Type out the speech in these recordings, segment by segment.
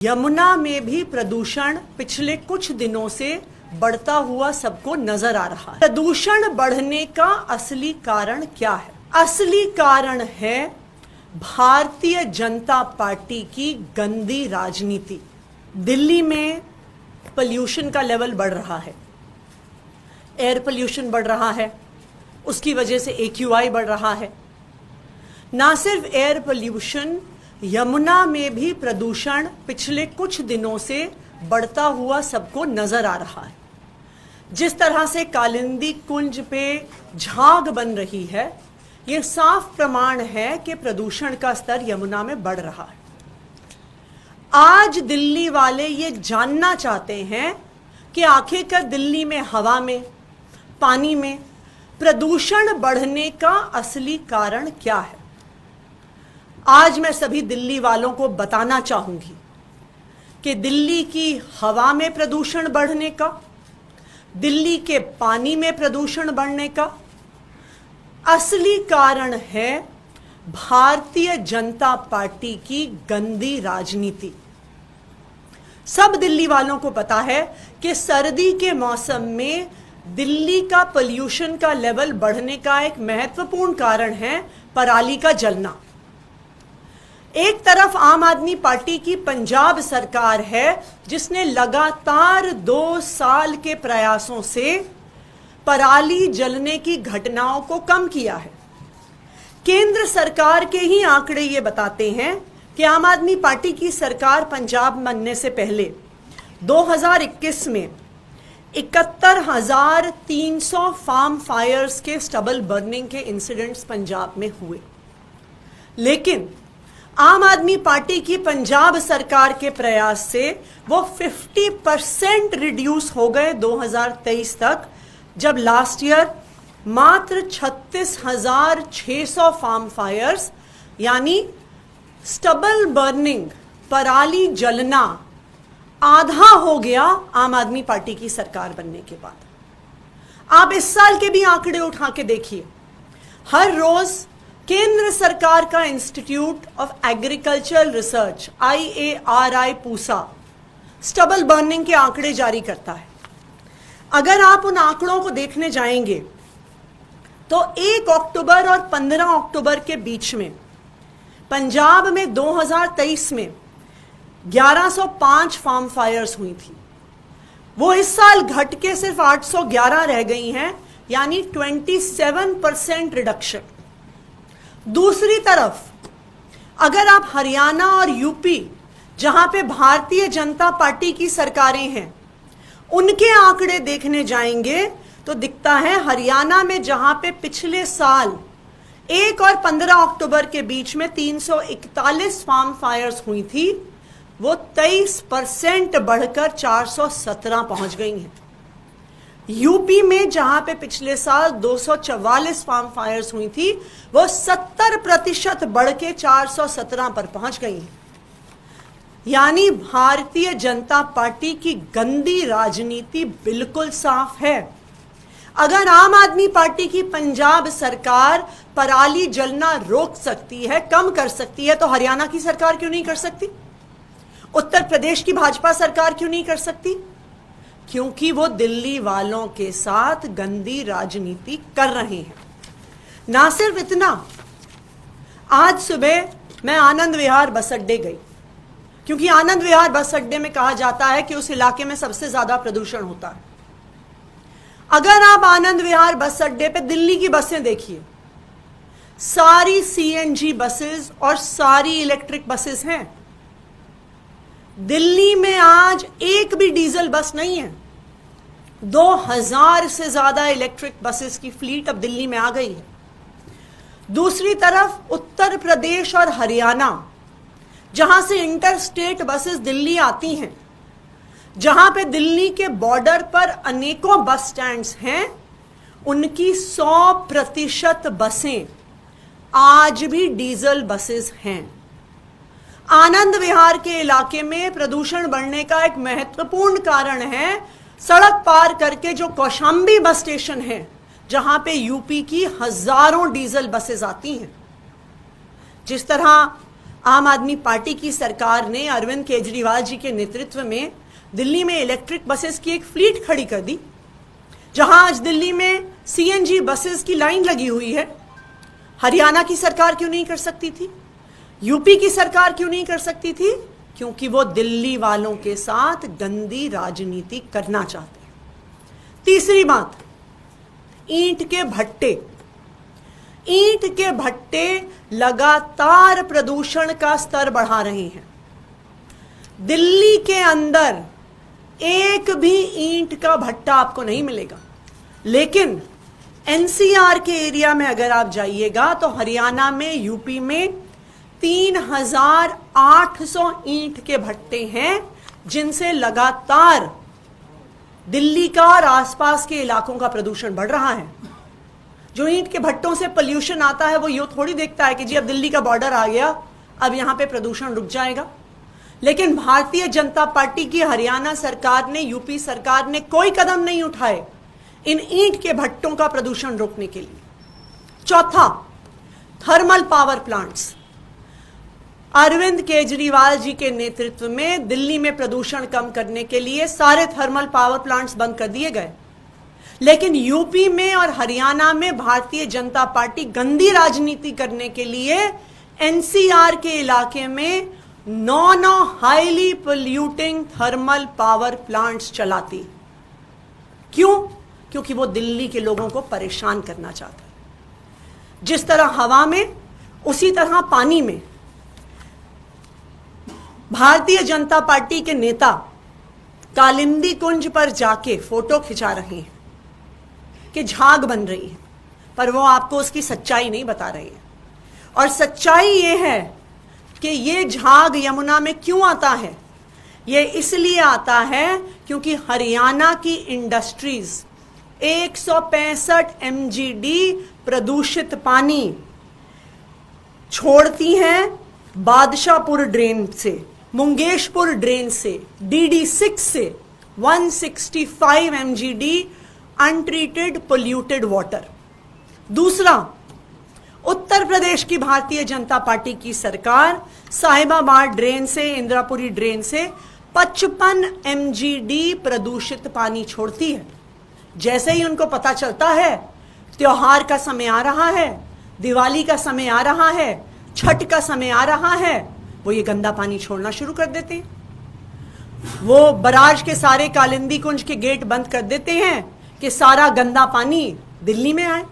यमुना में भी प्रदूषण पिछले कुछ दिनों से बढ़ता हुआ सबको नजर आ रहा है। प्रदूषण बढ़ने का असली कारण क्या है? असली कारण है भारतीय जनता पार्टी की गंदी राजनीति। दिल्ली में पोल्यूशन का लेवल बढ़ रहा है, एयर पोल्यूशन बढ़ रहा है, उसकी वजह से AQI बढ़ रहा है। ना सिर्फ एयर पोल्यूशन, यमुना में भी प्रदूषण पिछले कुछ दिनों से बढ़ता हुआ सबको नजर आ रहा है। जिस तरह से कालिंदी कुंज पे झाग बन रही है, ये साफ प्रमाण है कि प्रदूषण का स्तर यमुना में बढ़ रहा है। आज दिल्ली वाले ये जानना चाहते हैं कि आखिरकार दिल्ली में हवा में, पानी में प्रदूषण बढ़ने का असली कारण क्या है। आज मैं सभी दिल्ली वालों को बताना चाहूंगी कि दिल्ली की हवा में प्रदूषण बढ़ने का, दिल्ली के पानी में प्रदूषण बढ़ने का असली कारण है भारतीय जनता पार्टी की गंदी राजनीति। सब दिल्ली वालों को पता है कि सर्दी के मौसम में दिल्ली का पोल्यूशन का लेवल बढ़ने का एक महत्वपूर्ण कारण है पराली का जलना। एक तरफ आम आदमी पार्टी की पंजाब सरकार है जिसने लगातार 2 साल के प्रयासों से पराली जलने की घटनाओं को कम किया है। केंद्र सरकार के ही आंकड़े ये बताते हैं कि आम आदमी पार्टी की सरकार पंजाब बनने से पहले 2021 में 71,300 फार्म फायर्स के स्टबल बर्निंग के इंसिडेंट्स पंजाब में हुए। लेकिन आम आदमी पार्टी की पंजाब सरकार के प्रयास से वो 50% रिड्यूस हो गए 2023 तक, जब लास्ट ईयर मात्र 36,600 फार्म फायर्स यानी स्टबल बर्निंग, पराली जलना आधा हो गया आम आदमी पार्टी की सरकार बनने के बाद। आप इस साल के भी आंकड़े उठा के देखिए। हर रोज केंद्र सरकार का institute of agricultural research IARI Pusa stubble burning के आंकड़े जारी करता है। अगर आप उन आंकड़ों को देखने जाएंगे तो 1 अक्टूबर और 15 अक्टूबर के बीच में पंजाब में 2023 में 1105 फार्म फायर्स हुई थी। वो इस साल घट के सिर्फ 811 रह गई हैं, यानी 27% रिडक्शन। दूसरी तरफ अगर आप हरियाणा और यूपी, जहां पे भारतीय जनता पार्टी की सरकारें हैं, उनके आंकड़े देखने जाएंगे तो दिखता है हरियाणा में जहां पे पिछले साल 1 और 15 अक्टूबर के बीच में 341 फार्म फायर्स हुई थी, वो 23% बढ़कर 417 पहुंच गई हैं। यूपी में जहां पे पिछले साल 244 फार्म फायर्स हुई थी, वो 70% बढ़ के 417 पर पहुंच गई हैं। यानी भारतीय जनता पार्टी की गंदी राजनीति बिल्कुल साफ है। अगर आम आदमी पार्टी की पंजाब सरकार पराली जलना रोक सकती है, कम कर सकती है, तो हरियाणा की सरकार क्यों नहीं कर सकती? उत्तर प्रदेश की भाजपा सरकार क्यों नहीं कर सकती? क्योंकि वो दिल्ली वालों के साथ गंदी राजनीति कर रहे हैं। ना सिर्फ इतना, आज सुबह मैं आनंद विहार बस अड्डे गई, क्योंकि आनंद विहार बस अड्डे में कहा जाता है कि उस इलाके में सबसे ज्यादा प्रदूषण होता है। अगर आप आनंद विहार बस अड्डे पे दिल्ली की बसें देखिए, सारी CNG बसेस और सारी इलेक्ट्रिक बसेस हैं। दिल्ली में आज एक भी डीजल बस नहीं है। 2000 से ज्यादा इलेक्ट्रिक बसेस की फ्लीट अब दिल्ली में आ गई है। दूसरी तरफ उत्तर प्रदेश और हरियाणा, जहां से इंटर स्टेट बसेस दिल्ली आती हैं, जहां पे दिल्ली के बॉर्डर पर अनेकों बस स्टैंड्स हैं, उनकी 100% बसें आज भी डीजल बसेस हैं। आनंद विहार के इलाके में प्रदूषण बढ़ने का एक महत्वपूर्ण कारण है सड़क पार करके जो कौशाम्बी बस स्टेशन है, जहां पे यूपी की हजारों डीजल बसेस आती हैं। जिस तरह आम आदमी पार्टी की सरकार ने अरविंद केजरीवाल जी के नेतृत्व में दिल्ली में इलेक्ट्रिक बसेस की एक फ्लीट खड़ी कर दी, जहां आज दिल्ली में सीएनजी बसेस की लाइन लगी हुई है। हरियाणा की सरकार क्यों नहीं कर सकती थी? यूपी की सरकार क्यों नहीं कर सकती थी? क्योंकि वो दिल्ली वालों के साथ गंदी राजनीति करना चाहते हैं। तीसरी बात, ईंट के भट्टे। ईंट के भट्टे लगातार प्रदूषण का स्तर बढ़ा रहे हैं। दिल्ली के अंदर एक भी ईंट का भट्टा आपको नहीं मिलेगा, लेकिन एनसीआर के एरिया में अगर आप जाइएगा तो हरियाणा में, यूपी में 3800 ईंट के भट्टे हैं, जिनसे लगातार दिल्ली का और आसपास के इलाकों का प्रदूषण बढ़ रहा है। जो ईंट के भट्टों से पोल्यूशन आता है वो ये थोड़ी देखता है कि जी अब दिल्ली का बॉर्डर आ गया, अब यहां पे प्रदूषण रुक जाएगा। लेकिन भारतीय जनता पार्टी की हरियाणा सरकार ने, यूपी सरकार ने कोई कदम नहीं उठाए इन ईंट के भट्टों का प्रदूषण रोकने के लिए। चौथा, thermal power plants. Arvind Kejriwal ji के नेतृत्व में दिल्ली में प्रदूषण कम करने के लिए सारे थर्मल पावर प्लांट्स बंद कर दिए गए, लेकिन यूपी में और हरियाणा में भारतीय जनता पार्टी गंदी राजनीति करने के लिए एनसीआर के इलाके में 9 highly polluting thermal power plants चलाती। क्यों? क्योंकि वो दिल्ली के लोगों को परेशान करना चाहता है। जिस तरह हवा में, उसी तरह पानी में भारतीय जनता पार्टी के नेता कालिंदी कुंज पर जाके फोटो खिंचा रहे हैं कि झाग बन रही है, पर वो आपको उसकी सच्चाई नहीं बता रहे हैं। और सच्चाई ये है कि ये झाग यमुना में क्यों आता है। ये इसलिए आता है क्योंकि हरियाणा की इंडस्ट्रीज 165 MGD प्रदूषित पानी छोड़ती हैं बादशाहपुर ड्रेन से, मुंगेशपुर ड्रेन से, DD6 से 165 MGD अनट्रीटेड पोल्यूटेड वाटर। दूसरा, उत्तर प्रदेश की भारतीय जनता पार्टी की सरकार साहिबाबाद ड्रेन से, इंदिरापुरी ड्रेन से 55 MGD प्रदूषित पानी छोड़ती है। जैसे ही उनको पता चलता है त्योहार का समय आ रहा है, दिवाली का समय आ रहा है, छठ का समय आ रहा है, वो ये गंदा पानी छोड़ना शुरू कर देते हैं। वो बराज के सारे कालिंदी कुंज के गेट बंद कर देते हैं कि सारा गंदा पानी दिल्ली में आए।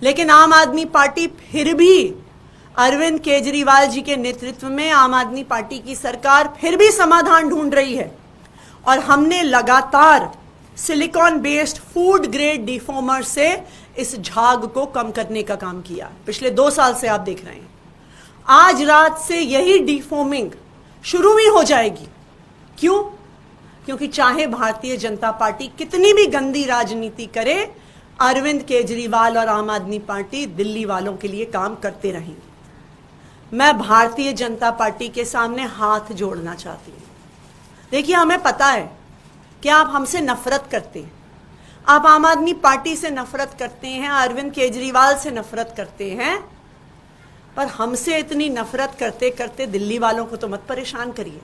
लेकिन आम आदमी पार्टी फिर भी, अरविंद केजरीवाल जी के नेतृत्व में आम आदमी पार्टी की सरकार फिर भी समाधान ढूंढ रही है। और हमने लगातार सिलिकॉन बेस्ड फूड ग्रेड डिफॉर्मर से इस झाग को कम करने का काम किया। पिछले 2 साल से आप देख रहे हैं। आज रात से यही डिफॉर्मिंग शुरू भी हो जाएगी। क्यों? क्योंकि चाहे भारतीय जनता पार्टी कितनी भी गंदी राजनीति करे, अरविंद केजरीवाल और आम आदमी पार्टी दिल्ली वालों के लिए काम करते रहेंगे। मैं भारतीय जनता पार्टी के सामने हाथ जोड़ना चाहती हूं। देखिए, हमें पता है कि आप हमसे नफरत करते हैं, आप आम आदमी पार्टी से नफरत करते हैं, अरविंद केजरीवाल से नफरत करते हैं, पर हमसे इतनी नफरत करते करते दिल्ली वालों को तो मत परेशान करिए।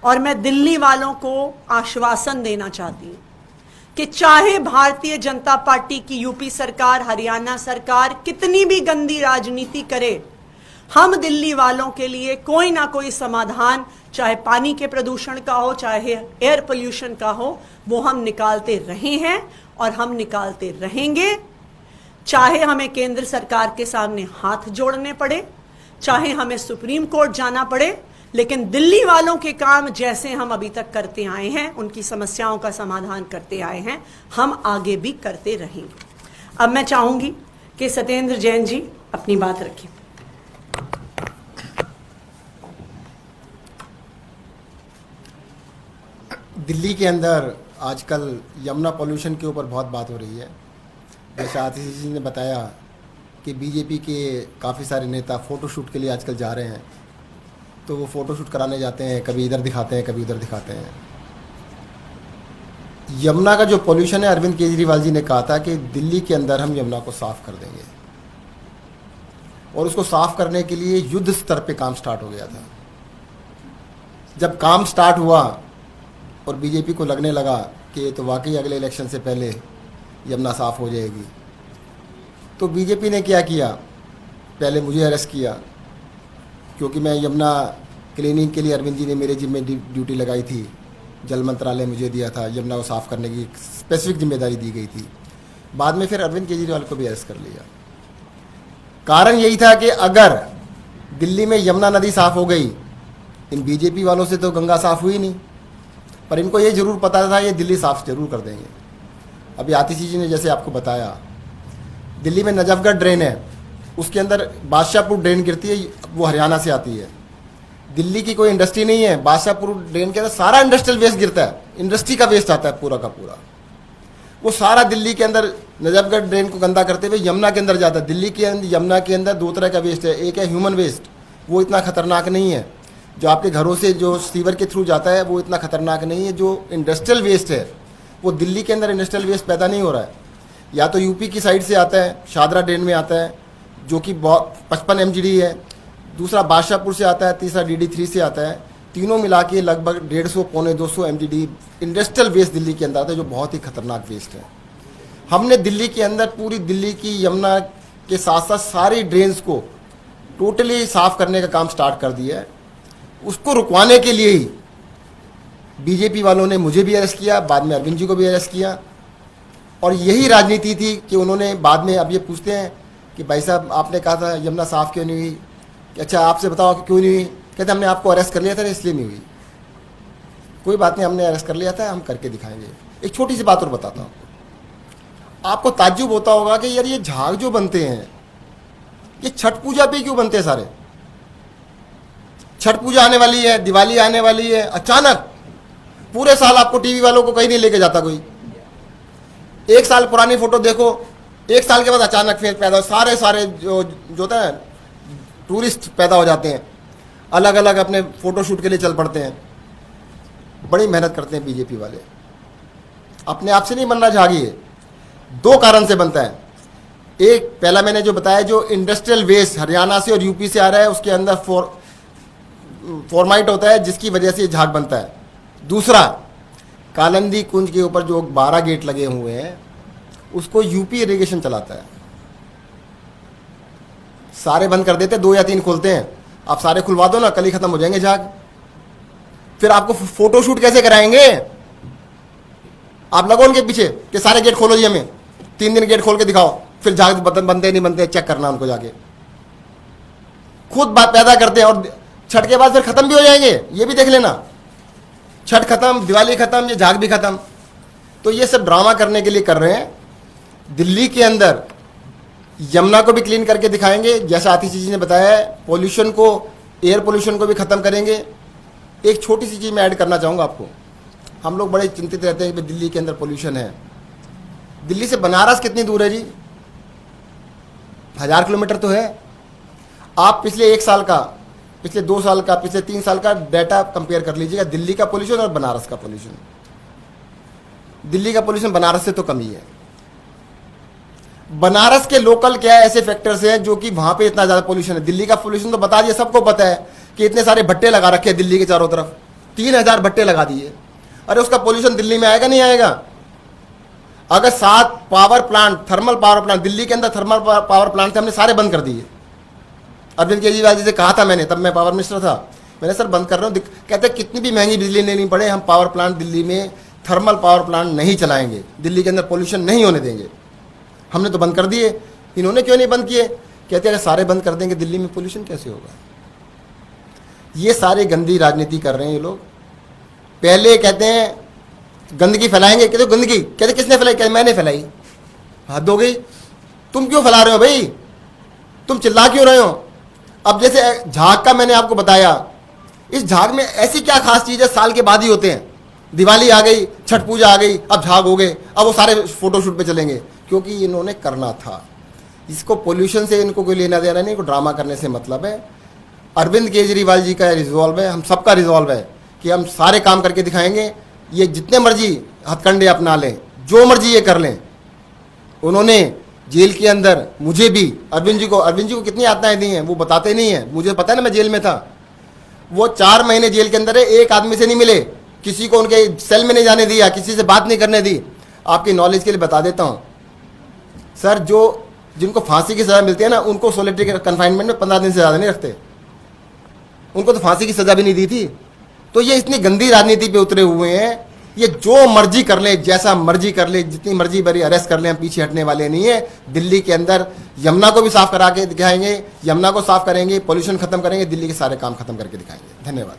और मैं दिल्ली वालों को आश्वासन देना चाहती हूं कि चाहे भारतीय जनता पार्टी की यूपी सरकार, हरियाणा सरकार कितनी भी गंदी राजनीति करे, हम दिल्ली वालों के लिए कोई ना कोई समाधान, चाहे पानी के प्रदूषण का हो, चाहे एयर पोल्यूशन का हो, वो हम निकालते रहे हैं और हम निकालते रहेंगे। चाहे हमें केंद्र सरकार के सामने हाथ जोड़ने पड़े, चाहे हमें सुप्रीम कोर्ट जाना पड़े, लेकिन दिल्ली वालों के काम जैसे हम अभी तक करते आए हैं, उनकी समस्याओं का समाधान करते आए हैं, हम आगे भी करते रहेंगे। अब मैं चाहूंगी कि सत्येंद्र जैन जी अपनी बात रखें। दिल्ली के अंदर आजकल यमुना पॉल्यूशन के ऊपर बहुत बात हो रही है। जैसे आतिशी जी ने बताया कि बीजेपी के काफ़ी सारे नेता फ़ोटोशूट के लिए आजकल जा रहे हैं, तो वो फ़ोटोशूट कराने जाते हैं, कभी इधर दिखाते हैं, कभी उधर दिखाते हैं। यमुना का जो पॉल्यूशन है, अरविंद केजरीवाल जी ने कहा था कि दिल्ली के अंदर हम यमुना को साफ़ कर देंगे। और उसको साफ करने के लिए युद्ध स्तर पे काम स्टार्ट हो गया था। जब काम स्टार्ट हुआ और बीजेपी को लगने लगा कि ये तो वाकई अगले इलेक्शन से पहले यमुना साफ हो जाएगी, तो बीजेपी ने क्या किया, पहले मुझे अरेस्ट किया क्योंकि मैं यमुना क्लीनिंग के लिए अरविंद जी ने मेरे जिम्मे ड्यूटी लगाई थी, जल मंत्रालय मुझे दिया था, यमुना को साफ़ करने की स्पेसिफिक जिम्मेदारी दी गई थी। बाद में फिर अरविंद केजरीवाल को भी अरेस्ट कर लिया। कारण यही था कि अगर दिल्ली में यमुना नदी साफ़ हो गई, इन बीजेपी वालों से तो गंगा साफ़ हुई नहीं, पर इनको ये ज़रूर पता था ये दिल्ली साफ़ जरूर कर देंगे। अभी आतिशी जी ने जैसे आपको बताया, दिल्ली में नजफगढ़ ड्रेन है, उसके अंदर बादशाहपुर ड्रेन गिरती है, वो हरियाणा से आती है। दिल्ली की कोई इंडस्ट्री नहीं है, बादशाहपुर ड्रेन के अंदर सारा इंडस्ट्रियल वेस्ट गिरता है, इंडस्ट्री का वेस्ट आता है पूरा का पूरा, वो सारा दिल्ली के अंदर नजफगढ़ ड्रेन को गंदा करते हुए यमुना के अंदर जाता है। दिल्ली के अंदर यमुना के अंदर दो तरह का वेस्ट है, एक है ह्यूमन वेस्ट, वो इतना खतरनाक नहीं है, जो आपके घरों से जो सीवर के थ्रू जाता है वो इतना खतरनाक नहीं है। जो इंडस्ट्रियल वेस्ट है वो दिल्ली के अंदर इंडस्ट्रियल वेस्ट पैदा नहीं हो रहा है, या तो यूपी की साइड से आता है, शादरा ड्रेन में आता है जो कि 55 MGD है, दूसरा बादशाहपुर से आता है, तीसरा DD3 से आता है। तीनों मिला के लगभग 150 पौने 200 MGD इंडस्ट्रियल वेस्ट दिल्ली के अंदर आता है, जो बहुत ही खतरनाक वेस्ट है। हमने दिल्ली के अंदर पूरी दिल्ली की यमुना के साथ साथ सारी ड्रेन्स को टोटली साफ करने का काम स्टार्ट कर दिया है। उसको रुकवाने के लिए ही बीजेपी वालों ने मुझे भी अरेस्ट किया, बाद में अरविंद जी को भी अरेस्ट किया, और यही राजनीति थी कि उन्होंने बाद में, अब ये पूछते हैं कि भाई साहब आपने कहा था यमुना साफ क्यों नहीं हुई, कि अच्छा आपसे बताओ कि क्यों नहीं हुई, कहते हमने आपको अरेस्ट कर लिया था इसलिए नहीं हुई। कोई बात नहीं, हमने अरेस्ट कर लिया था, हम करके दिखाएंगे। एक छोटी सी बात और बताता हूँ, आपको ताज्जुब होता होगा कि यार ये झाग जो बनते हैं ये छठ पूजा पे क्यों बनते हैं सारे। छठ पूजा आने वाली है, दिवाली आने वाली है, अचानक पूरे साल आपको टीवी वालों को कहीं नहीं लेके जाता कोई। एक साल पुरानी फोटो देखो, एक साल के बाद अचानक फिर पैदा हो, सारे जो होता है टूरिस्ट पैदा हो जाते हैं, अलग अलग अपने फोटो शूट के लिए चल पड़ते हैं। बड़ी मेहनत करते हैं बीजेपी वाले, अपने आप से नहीं बनना झागी है, दो कारण से बनता है। एक, पहला मैंने जो बताया, जो इंडस्ट्रियल वेस्ट हरियाणा से और यूपी से आ रहा है उसके अंदर फॉर्माइट होता है जिसकी वजह से झाग बनता है। दूसरा, कालंदी कुंज के ऊपर जो 12 गेट लगे हुए हैं उसको यूपी इरिगेशन चलाता है, सारे बंद कर देते, 2 या 3 खोलते हैं। आप सारे खुलवा दो ना, कल ही खत्म हो जाएंगे झाग। फिर आपको फोटो शूट कैसे कराएंगे, आप लगो उनके पीछे कि सारे गेट खोलो जी, हमें 3 दिन गेट खोल के दिखाओ, फिर झाग बनते नहीं बनते चेक करना उनको जाके। खुद बात पैदा करते हैं और छठ के बाद फिर खत्म भी हो जाएंगे, ये भी देख लेना। छठ खत्म, दिवाली खत्म, ये झाग भी खत्म। तो ये सब ड्रामा करने के लिए कर रहे हैं। दिल्ली के अंदर यमुना को भी क्लीन करके दिखाएंगे, जैसा आतिशी जी ने बताया है, पोल्यूशन को, एयर पोल्यूशन को भी खत्म करेंगे। एक छोटी सी चीज़ मैं ऐड करना चाहूँगा आपको, हम लोग बड़े चिंतित रहते हैं कि दिल्ली के अंदर पोल्यूशन है। दिल्ली से बनारस कितनी दूर है जी, 1000 किलोमीटर तो है। आप पिछले 1 साल का, पिछले 2 साल का, पिछले 3 साल का डाटा कंपेयर कर लीजिएगा, दिल्ली का पोल्यूशन और बनारस का पोल्यूशन। दिल्ली का पोल्यूशन बनारस से तो कम ही है। बनारस के लोकल क्या ऐसे फैक्टर्स हैं जो कि वहां पे इतना ज्यादा पोल्यूशन है। दिल्ली का पोल्यूशन तो बता दिया, सबको पता है कि इतने सारे भट्टे लगा रखे हैं दिल्ली के चारों तरफ, 3000 भट्टे लगा दिए। अरे उसका पोल्यूशन दिल्ली में आएगा नहीं आएगा? अगर 7 power plant, thermal power plant Delhi के अंदर, थर्मल पावर प्लांट थे, हमने सारे बंद कर दिए। अरविंद केजरीवाल जी से कहा था मैंने, तब मैं पावर मिनिस्टर था, मैंने सर बंद कर रहा हूँ। कहते कितनी भी महंगी बिजली लेनी पड़े, हम पावर प्लांट दिल्ली में, थर्मल पावर प्लांट नहीं चलाएंगे, दिल्ली के अंदर पोल्यूशन नहीं होने देंगे। हमने तो बंद कर दिए, इन्होंने क्यों नहीं बंद किए? कहते अगर सारे बंद कर देंगे दिल्ली में पोल्यूशन कैसे होगा? ये सारे गंदी राजनीति कर रहे हैं ये लोग। पहले कहते हैं गंदगी फैलाएंगे, कहते गंदगी, कहते किसने फैलाई? कहते मैंने फैलाई। हद हो गई, तुम क्यों फैला रहे हो भाई, तुम चिल्ला क्यों रहे हो? अब जैसे झाग का मैंने आपको बताया, इस झाग में ऐसी क्या खास चीज़ है, साल के बाद ही होते हैं। दिवाली आ गई, छठ पूजा आ गई, अब झाग हो गए, अब वो सारे फोटोशूट पे चलेंगे, क्योंकि इन्होंने करना था। इसको पोल्यूशन से इनको कोई लेना देना नहीं, को ड्रामा करने से मतलब है। अरविंद केजरीवाल जी का रिजॉल्व है, हम सबका रिजॉल्व है कि हम सारे काम करके दिखाएंगे। ये जितने मर्जी हथकंडे अपना लें, जो मर्जी ये कर लें, उन्होंने जेल के अंदर मुझे भी, अरविंद जी को कितनी यातनाएं दी हैं वो बताते नहीं हैं। मुझे पता है ना, मैं जेल में था। वो 4 महीने जेल के अंदर है, एक आदमी से नहीं मिले, किसी को उनके सेल में नहीं जाने दिया, किसी से बात नहीं करने दी। आपकी नॉलेज के लिए बता देता हूँ सर, जिनको फांसी की सज़ा मिलती है ना, उनको सोलिटरी कन्फाइनमेंट में 15 दिन से ज़्यादा नहीं रखते। उनको तो फांसी की सज़ा भी नहीं दी थी। तो ये इतनी गंदी राजनीति पे उतरे हुए हैं। ये जो मर्जी कर ले, जैसा मर्जी कर ले, जितनी मर्जी बड़ी अरेस्ट कर ले, हम पीछे हटने वाले नहीं है। दिल्ली के अंदर यमुना को भी साफ करा के दिखाएंगे, यमुना को साफ करेंगे, पोल्यूशन खत्म करेंगे, दिल्ली के सारे काम खत्म करके दिखाएंगे। धन्यवाद।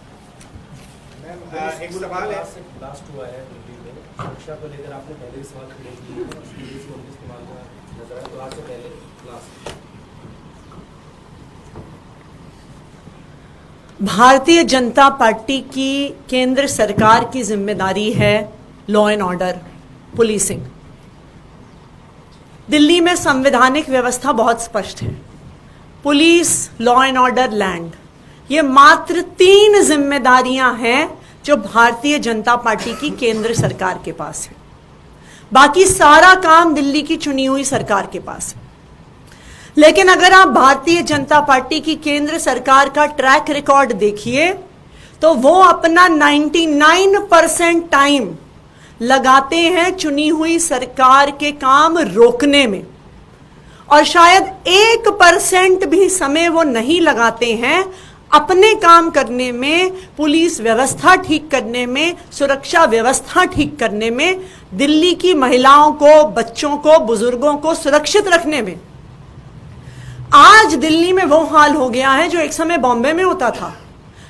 एक सवाल है, ब्लास्ट हुआ है दिल्ली में, सुरक्षा को लेकर आपने पहले भी सवाल खड़े किए और सीरियस नोटिस इस्तेमाल का नजर आया, तो आज से पहले ब्लास्ट। भारतीय जनता पार्टी की केंद्र सरकार की जिम्मेदारी है law and order, policing. Delhi में संवैधानिक व्यवस्था बहुत स्पष्ट है, police, law and order, land. ये मात्र 3 जिम्मेदारियां हैं जो भारतीय जनता पार्टी की केंद्र सरकार के पास है। बाकी सारा काम दिल्ली की चुनी हुई सरकार के पास है। लेकिन अगर आप भारतीय जनता पार्टी की केंद्र सरकार का ट्रैक रिकॉर्ड देखिए तो वो अपना 99% टाइम लगाते हैं चुनी हुई सरकार के काम रोकने में, और शायद 1% भी समय वो नहीं लगाते हैं अपने काम करने में, पुलिस व्यवस्था ठीक करने में, सुरक्षा व्यवस्था ठीक करने में, दिल्ली की महिलाओं को, बच्चों को, बुजुर्गों को सुरक्षित रखने में। आज दिल्ली में वो हाल हो गया है जो एक समय बॉम्बे में होता था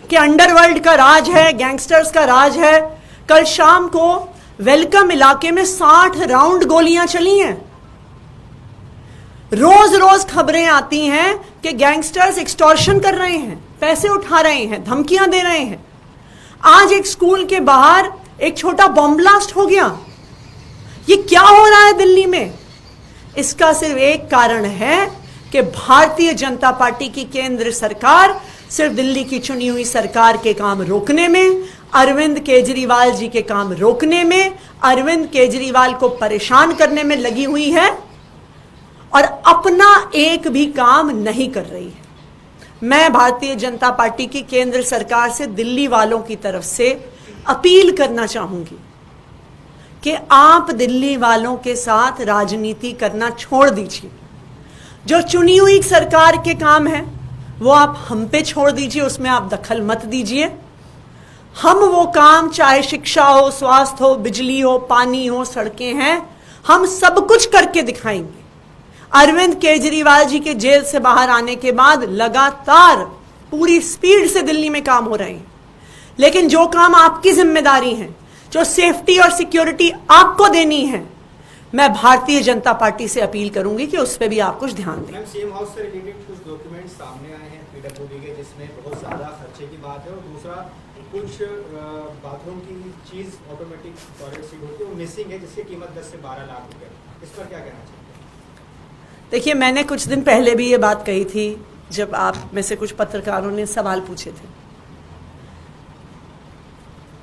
कि अंडरवर्ल्ड का राज है, गैंगस्टर्स का राज है। कल शाम को वेलकम इलाके में 60 राउंड गोलियां चली हैं। रोज रोज खबरें आती हैं कि गैंगस्टर्स एक्सटॉर्शन कर रहे हैं, पैसे उठा रहे हैं, धमकियां दे रहे हैं। आज एक स्कूल के बाहर एक छोटा बॉम्ब ब्लास्ट हो गया। ये क्या हो रहा है दिल्ली में? इसका सिर्फ एक कारण है कि भारतीय जनता पार्टी की केंद्र सरकार सिर्फ दिल्ली की चुनी हुई सरकार के काम रोकने में, अरविंद केजरीवाल जी के काम रोकने में, अरविंद केजरीवाल को परेशान करने में लगी हुई है और अपना एक भी काम नहीं कर रही है। मैं भारतीय जनता पार्टी की केंद्र सरकार से दिल्ली वालों की तरफ से अपील करना चाहूंगी कि आप दिल्ली वालों के साथ राजनीति करना छोड़ दीजिए। जो चुनी हुई सरकार के काम है वो आप हम पे छोड़ दीजिए, उसमें आप दखल मत दीजिए। हम वो काम, चाहे शिक्षा हो, स्वास्थ्य हो, बिजली हो, पानी हो, सड़कें हैं, हम सब कुछ करके दिखाएंगे। अरविंद केजरीवाल जी के जेल से बाहर आने के बाद लगातार पूरी स्पीड से दिल्ली में काम हो रहे हैं। लेकिन जो काम आपकी जिम्मेदारी है, जो सेफ्टी और सिक्योरिटी आपको देनी है, मैं भारतीय जनता पार्टी से अपील करूंगी कि उस पर भी आप कुछ ध्यान दें। सीएम हाउस से रिलेटेड कुछ डॉक्यूमेंट्स सामने आए हैं पीडब्ल्यूडी के, जिसमें बहुत ज्यादा खर्चे की बात है, और दूसरा कुछ बाथरूम की चीज ऑटोमेटिक टॉयलेट सीट होती है वो मिसिंग है, जिसकी कीमत 10 से 12 लाख रुपए। इस पर क्या कहना चाहिए? देखिए, मैंने कुछ दिन पहले भी ये बात कही थी जब आप में से कुछ पत्रकारों ने सवाल पूछे थे।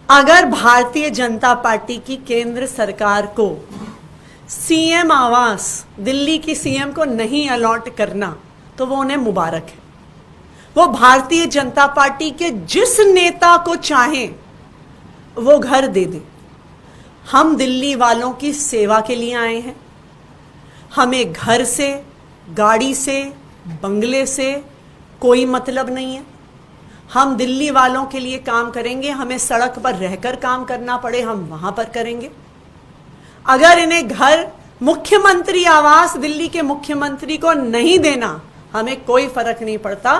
अगर भारतीय जनता पार्टी की केंद्र सरकार को सीएम आवास दिल्ली की सीएम को नहीं अलॉट करना तो वो उन्हें मुबारक है। वो भारतीय जनता पार्टी के जिस नेता को चाहे वो घर दे दे। हम दिल्ली वालों की सेवा के लिए आए हैं। हमें घर से, गाड़ी से, बंगले से कोई मतलब नहीं है। हम दिल्ली वालों के लिए काम करेंगे। हमें सड़क पर रहकर काम करना पड़े, हम वहां पर करेंगे। अगर इन्हें घर, मुख्यमंत्री आवास दिल्ली के मुख्यमंत्री को नहीं देना, हमें कोई फर्क नहीं पड़ता।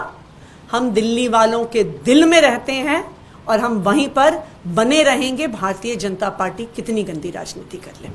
हम दिल्ली वालों के दिल में रहते हैं और हम वहीं पर बने रहेंगे, भारतीय जनता पार्टी कितनी गंदी राजनीति कर ले।